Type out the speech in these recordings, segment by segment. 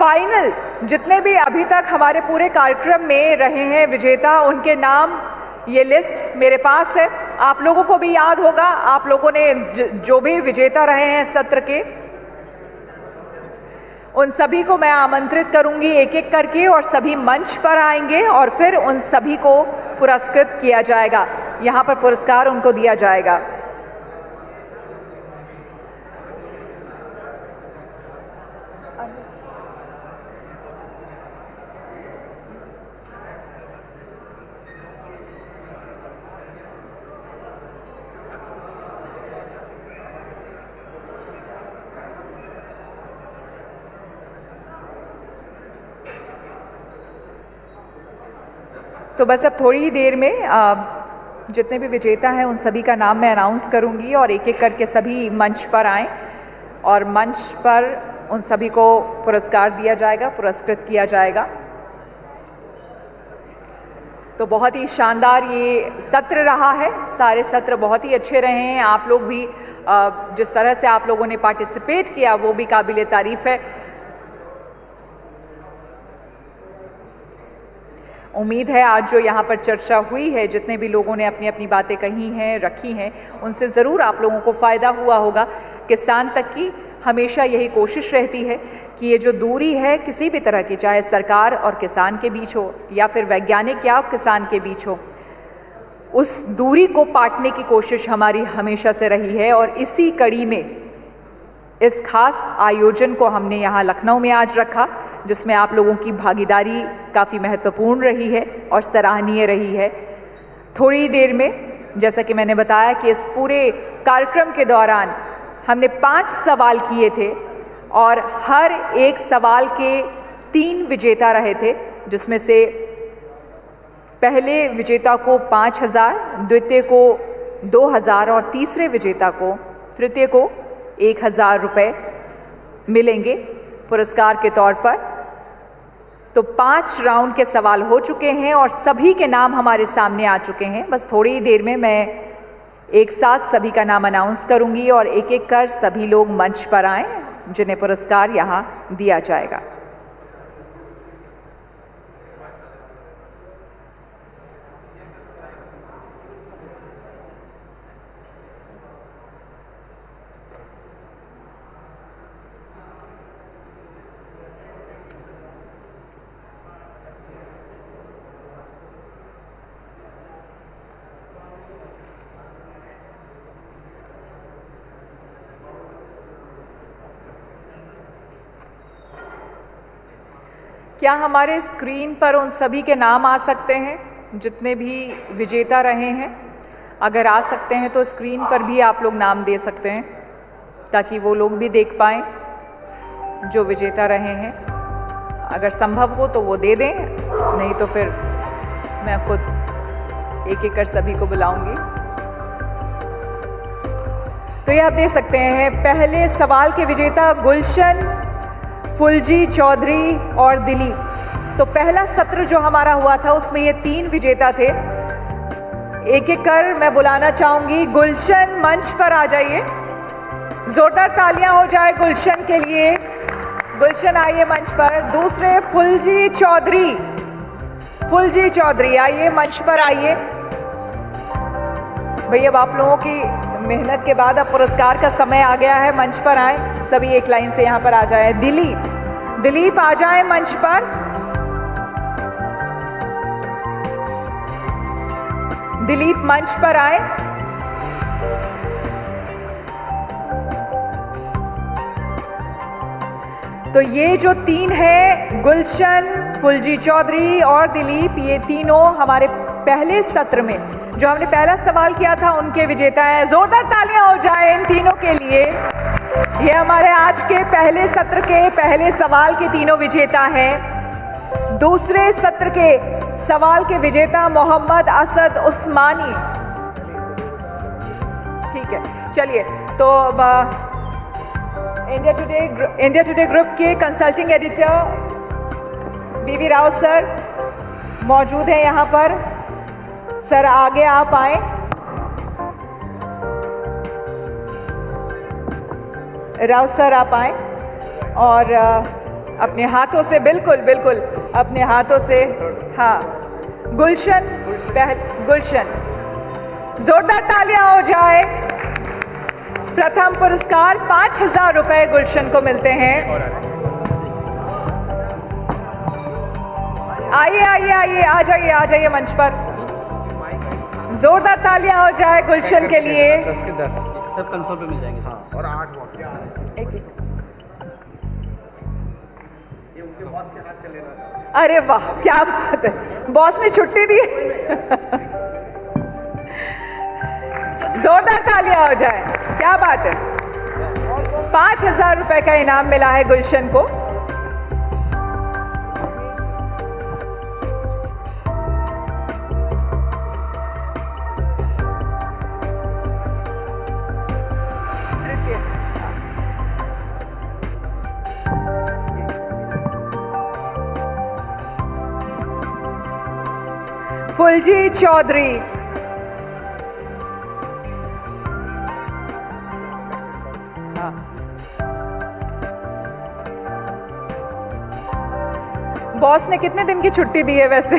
Final जितने भी अभी तक हमारे पूरे कार्यक्रम में रहे हैं विजेता, उनके नाम ये लिस्ट मेरे पास है। आप लोगों को भी याद होगा, आप लोगों ने जो भी विजेता रहे हैं सत्र के, उन सभी को मैं आमंत्रित करूंगी एक एक करके, और सभी मंच पर आएंगे और फिर उन सभी को पुरस्कृत किया जाएगा। यहाँ पर पुरस्कार उनको दिया जाएगा। तो बस अब थोड़ी ही देर में जितने भी विजेता हैं उन सभी का नाम मैं अनाउंस करूंगी और एक एक करके सभी मंच पर आएँ और मंच पर उन सभी को पुरस्कार दिया जाएगा, पुरस्कृत किया जाएगा। तो बहुत ही शानदार ये सत्र रहा है, सारे सत्र बहुत ही अच्छे रहे हैं। आप लोग भी जिस तरह से आप लोगों ने पार्टिसिपेट किया वो भी काबिले तारीफ़ है। उम्मीद है आज जो यहाँ पर चर्चा हुई है, जितने भी लोगों ने अपनी अपनी बातें कही हैं, रखी हैं, उनसे ज़रूर आप लोगों को फ़ायदा हुआ होगा। किसान तक की हमेशा यही कोशिश रहती है कि ये जो दूरी है किसी भी तरह की, चाहे सरकार और किसान के बीच हो या फिर वैज्ञानिक या किसान के बीच हो, उस दूरी को पाटने की कोशिश हमारी हमेशा से रही है। और इसी कड़ी में इस खास आयोजन को हमने यहाँ लखनऊ में आज रखा, जिसमें आप लोगों की भागीदारी काफ़ी महत्वपूर्ण रही है और सराहनीय रही है। थोड़ी देर में, जैसा कि मैंने बताया कि इस पूरे कार्यक्रम के दौरान हमने 5 सवाल किए थे और हर एक सवाल के 3 विजेता रहे थे, जिसमें से पहले विजेता को 5,000, द्वितीय को 2,000 और तीसरे विजेता को, तृतीय को 1,000 रुपये मिलेंगे पुरस्कार के तौर पर। तो 5 राउंड के सवाल हो चुके हैं और सभी के नाम हमारे सामने आ चुके हैं। बस थोड़ी ही देर में मैं एक साथ सभी का नाम अनाउंस करूंगी और एक एक कर सभी लोग मंच पर आएं, जिन्हें पुरस्कार यहाँ दिया जाएगा। क्या हमारे स्क्रीन पर उन सभी के नाम आ सकते हैं जितने भी विजेता रहे हैं? अगर आ सकते हैं तो स्क्रीन पर भी आप लोग नाम दे सकते हैं, ताकि वो लोग भी देख पाएँ जो विजेता रहे हैं। अगर संभव हो तो वो दे दें, नहीं तो फिर मैं खुद एक एक कर सभी को बुलाऊंगी। तो ये आप दे सकते हैं। पहले सवाल के विजेता गुलशन, फुलजी चौधरी और दिलीप। तो पहला सत्र जो हमारा हुआ था उसमें ये 3 विजेता थे। एक एक कर मैं बुलाना चाहूंगी। गुलशन, मंच पर आ जाइए। जोरदार तालियां हो जाए गुलशन के लिए। गुलशन आइए मंच पर। दूसरे फुलजी चौधरी, फुलजी चौधरी आइए मंच पर आइए। भैया अब आप लोगों की मेहनत के बाद अब पुरस्कार का समय आ गया है, मंच पर आए सभी, एक लाइन से यहाँ पर आ जाए। दिलीप, दिलीप आ जाए मंच पर। दिलीप मंच पर आए। तो ये जो 3 है, गुलशन, फुलजी चौधरी और दिलीप, ये तीनों हमारे पहले सत्र में जो हमने पहला सवाल किया था उनके विजेता हैं। जोरदार तालियां हो जाए इन तीनों के लिए। ये हमारे आज के पहले सत्र के पहले सवाल के तीनों विजेता हैं। दूसरे सत्र के सवाल के विजेता मोहम्मद असद उस्मानी। ठीक है, चलिए। तो इंडिया टुडे ग्रुप के कंसल्टिंग एडिटर बीवी राव सर मौजूद हैं यहाँ पर। सर आगे आप आए। राव सर आप आए और अपने हाथों से, बिल्कुल बिल्कुल अपने हाथों से। हाँ, गुलशन, गुलशन, जोरदार तालियां हो जाए। प्रथम पुरस्कार 5,000 रुपए गुलशन को मिलते हैं। आइए आइए आइए, आ जाइए मंच पर। जोरदार तालियां हो जाए गुलशन के लिए। 10 के 10 सब कंसोल पे मिल जाएंगे। हाँ, और 8 बॉटल। एक ये उनके बॉस के हाथ से लेना चाहते हैं। अरे वाह, क्या बात है, बॉस ने छुट्टी दी। जोरदार तालियां हो जाए, क्या बात है। 5,000 रुपए का इनाम मिला है गुलशन को। फुलजी चौधरी, बॉस ने कितने दिन की छुट्टी दी है वैसे।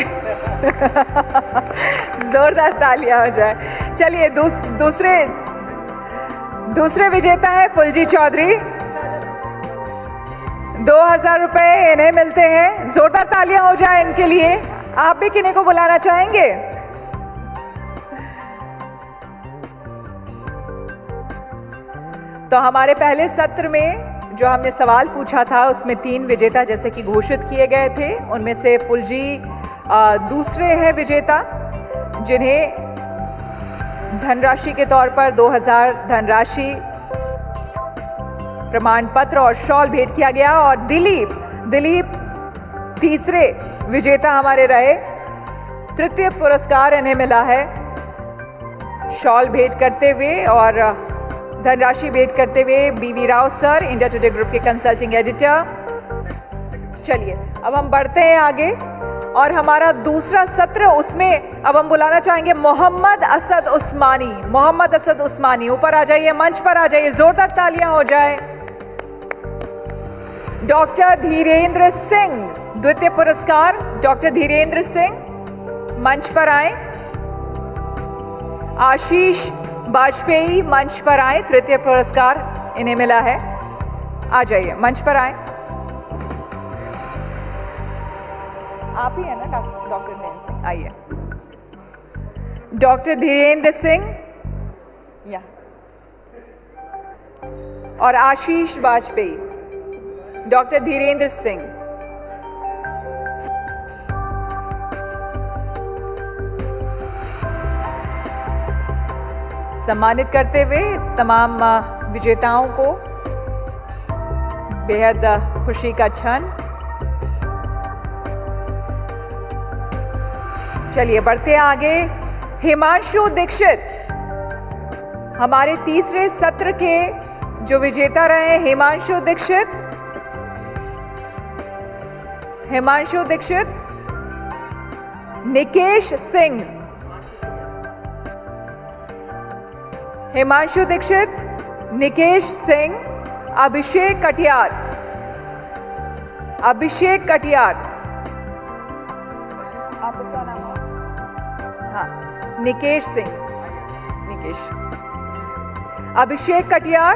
जोरदार तालियां हो जाए। चलिए दूसरे विजेता है फुलजी चौधरी। 2,000 रुपए इन्हें मिलते हैं। जोरदार तालियां हो जाए इनके लिए। आप भी किन्हीं को बुलाना चाहेंगे? तो हमारे पहले सत्र में जो हमने सवाल पूछा था उसमें 3 विजेता जैसे कि घोषित किए गए थे। उनमें से फुलजी दूसरे हैं विजेता, जिन्हें धनराशि के तौर पर 2,000 धनराशि, प्रमाण पत्र और शॉल भेंट किया गया। और दिलीप तीसरे विजेता हमारे रहे। तृतीय पुरस्कार इन्हें मिला है शॉल भेंट करते हुए और धनराशि भेंट करते हुए बीवी Rao sir, India today group के कंसल्टिंग एडिटर। चलिए अब हम बढ़ते हैं आगे और हमारा दूसरा सत्र, उसमें अब हम बुलाना चाहेंगे मोहम्मद असद उस्मानी। मोहम्मद असद उस्मानी ऊपर आ जाइए, मंच पर आ जाइए। जोरदार तालियां हो जाए। डॉक्टर धीरेन्द्र सिंह, द्वितीय पुरस्कार डॉक्टर धीरेन्द्र सिंह, मंच पर आए। आशीष वाजपेयी मंच पर आए, तृतीय पुरस्कार इन्हें मिला है। आ जाइए, मंच पर आए। आप ही है ना डॉक्टर धीरेन्द्र सिंह? आइए। डॉक्टर धीरेन्द्र सिंह या और आशीष वाजपेयी। डॉक्टर धीरेन्द्र सिंह, सम्मानित करते हुए तमाम विजेताओं को बेहद खुशी का क्षण। चलिए बढ़ते आगे। हिमांशु दीक्षित हमारे तीसरे सत्र के जो विजेता रहे। हिमांशु दीक्षित, निकेश सिंह, हिमांशु दीक्षित, निकेश सिंह, अभिषेक कटियार, आपका क्या नाम है? हाँ, निकेश सिंह, अभिषेक कटियार,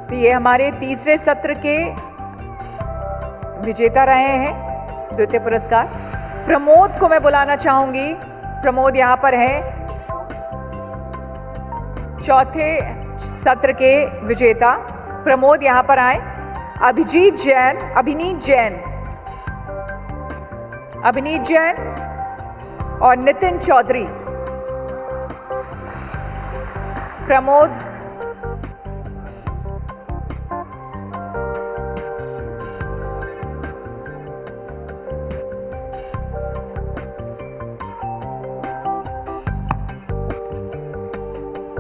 तो ये हमारे तीसरे सत्र के विजेता रहे हैं। द्वितीय पुरस्कार प्रमोद को मैं बुलाना चाहूंगी। प्रमोद यहाँ पर हैं, चौथे सत्र के विजेता। प्रमोद यहाँ पर आए। अभिनीत जैन और नितिन चौधरी। प्रमोद,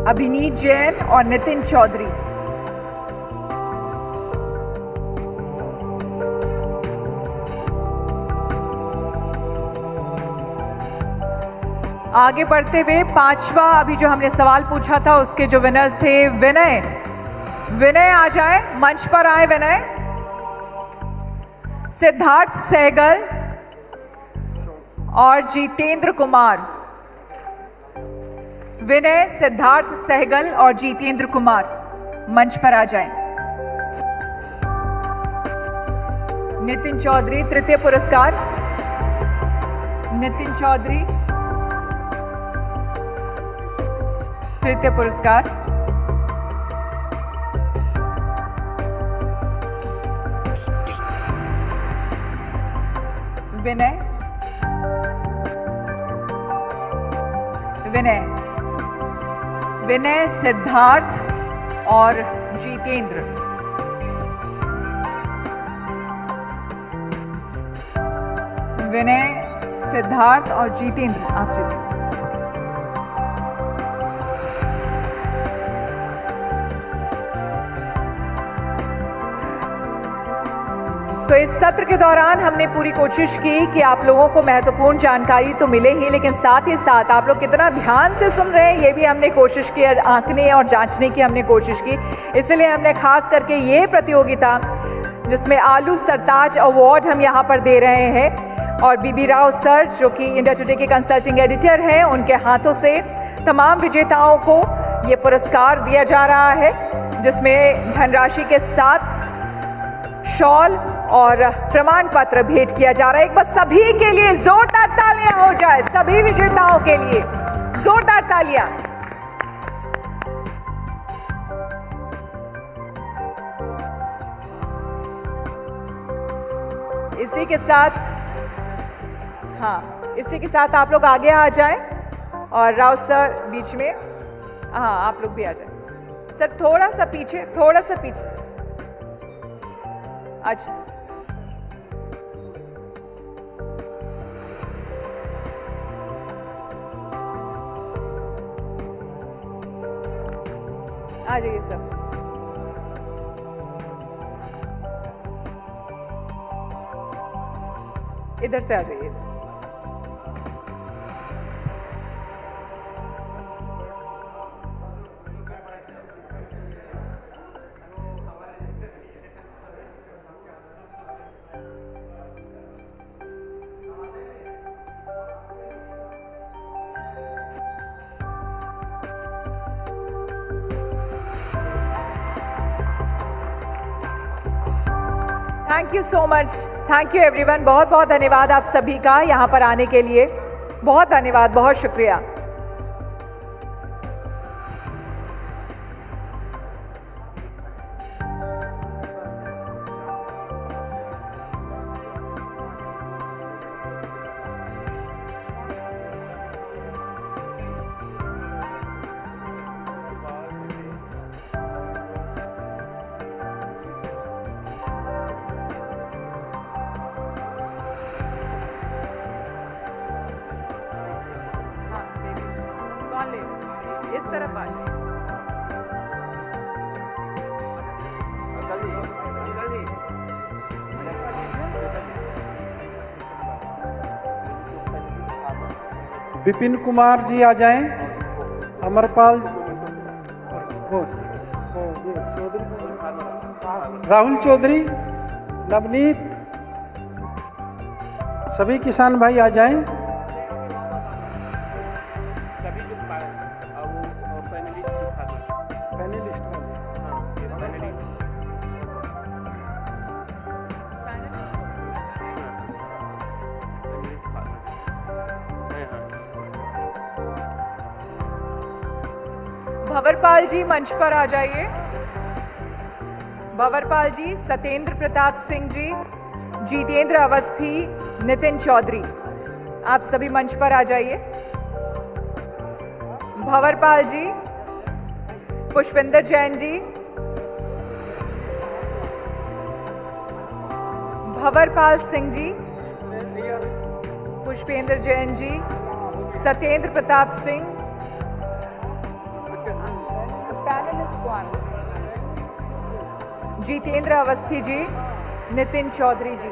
अभिनीत जैन और नितिन चौधरी। आगे बढ़ते हुए पांचवा अभी जो हमने सवाल पूछा था उसके जो विनर्स थे, विनय आ जाए, मंच पर आए विनय। सिद्धार्थ सहगल और जितेंद्र कुमार। विनय, सिद्धार्थ सहगल और जितेंद्र कुमार मंच पर आ जाएं। नितिन चौधरी तृतीय पुरस्कार। नितिन चौधरी तृतीय पुरस्कार। विनय, सिद्धार्थ और जितेंद्र। विनय, सिद्धार्थ और जितेंद्र, आप जीते। तो इस सत्र के दौरान हमने पूरी कोशिश की कि आप लोगों को महत्वपूर्ण जानकारी तो मिले ही, लेकिन साथ ही साथ आप लोग कितना ध्यान से सुन रहे हैं ये भी हमने कोशिश की, आंकने और जांचने की हमने कोशिश की। इसलिए हमने खास करके ये प्रतियोगिता जिसमें आलू सरताज अवार्ड हम यहाँ पर दे रहे हैं और बीबी राव सर जो कि इंडिया टुडे के कंसल्टिंग एडिटर हैं, उनके हाथों से तमाम विजेताओं को ये पुरस्कार दिया जा रहा है, जिसमें धनराशि के साथ शॉल और प्रमाण पत्र भेंट किया जा रहा है। एक बार सभी के लिए जोरदार तालियां हो जाए, सभी विजेताओं के लिए जोरदार तालियां। इसी के साथ आप लोग आगे आ जाएं और राव सर बीच में। हाँ, आप लोग भी आ जाएं। सर थोड़ा सा पीछे, अच्छा। आ जाइए सब। इधर से आ जाइए। Thank you so much, thank you everyone. बहुत बहुत धन्यवाद आप सभी का यहाँ पर आने के लिए, बहुत धन्यवाद, बहुत शुक्रिया। इस तरफ आ जाइए। विपिन कुमार जी आ जाएं। अमरपाल, राहुल चौधरी, नवनीत, सभी किसान भाई आ जाएं। भंवरपाल जी मंच पर आ जाइए। भंवरपाल जी, सत्येंद्र प्रताप सिंह जी, जितेंद्र अवस्थी, नितिन चौधरी, आप सभी मंच पर आ जाइए। भंवरपाल जी, पुष्पिंदर जैन जी, भंवरपाल सिंह जी, पुष्पेंद्र जैन जी, सत्येंद्र प्रताप सिंह, जितेंद्र अवस्थी जी, नितिन चौधरी जी।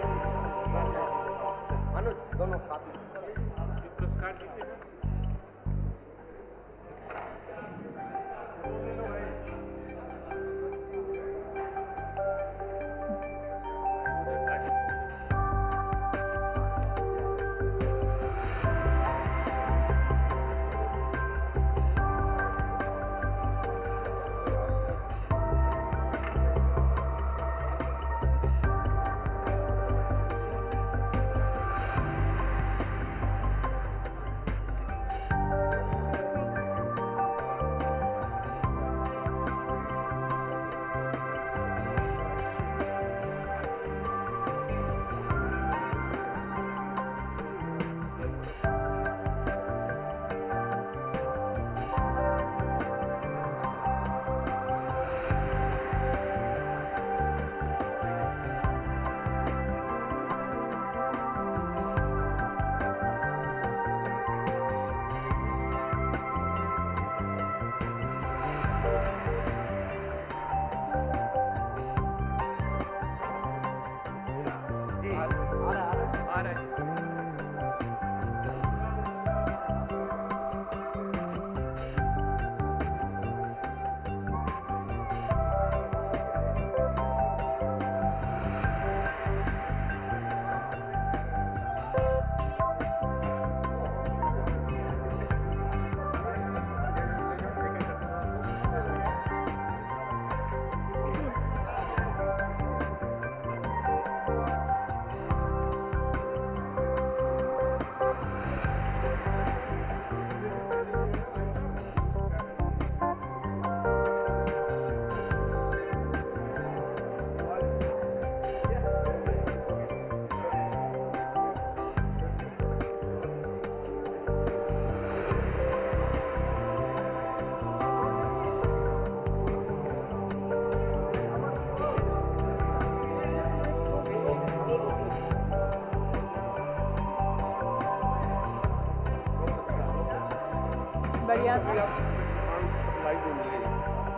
बढ़िया था।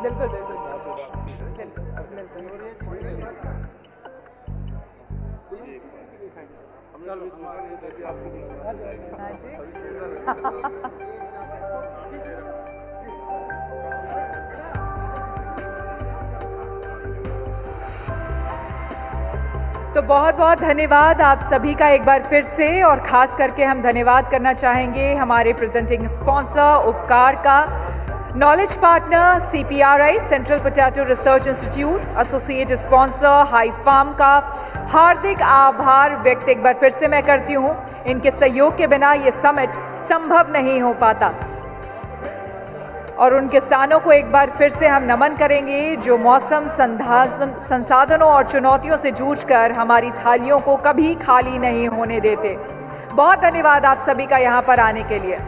बिल्कुल बिल्कुल हाँ जी। तो बहुत बहुत धन्यवाद आप सभी का एक बार फिर से, और ख़ास करके हम धन्यवाद करना चाहेंगे हमारे प्रेजेंटिंग स्पॉन्सर उपकार का, knowledge partner CPRI central potato research institute, associate sponsor high farm का हार्दिक आभार व्यक्त एक बार फिर से मैं करती हूँ। इनके सहयोग के बिना ये समिट संभव नहीं हो पाता, और उन किसानों को एक बार फिर से हम नमन करेंगे जो मौसम संसाधनों और चुनौतियों से जूझकर हमारी थालियों को कभी खाली नहीं होने देते। बहुत धन्यवाद आप सभी का यहाँ पर आने के लिए।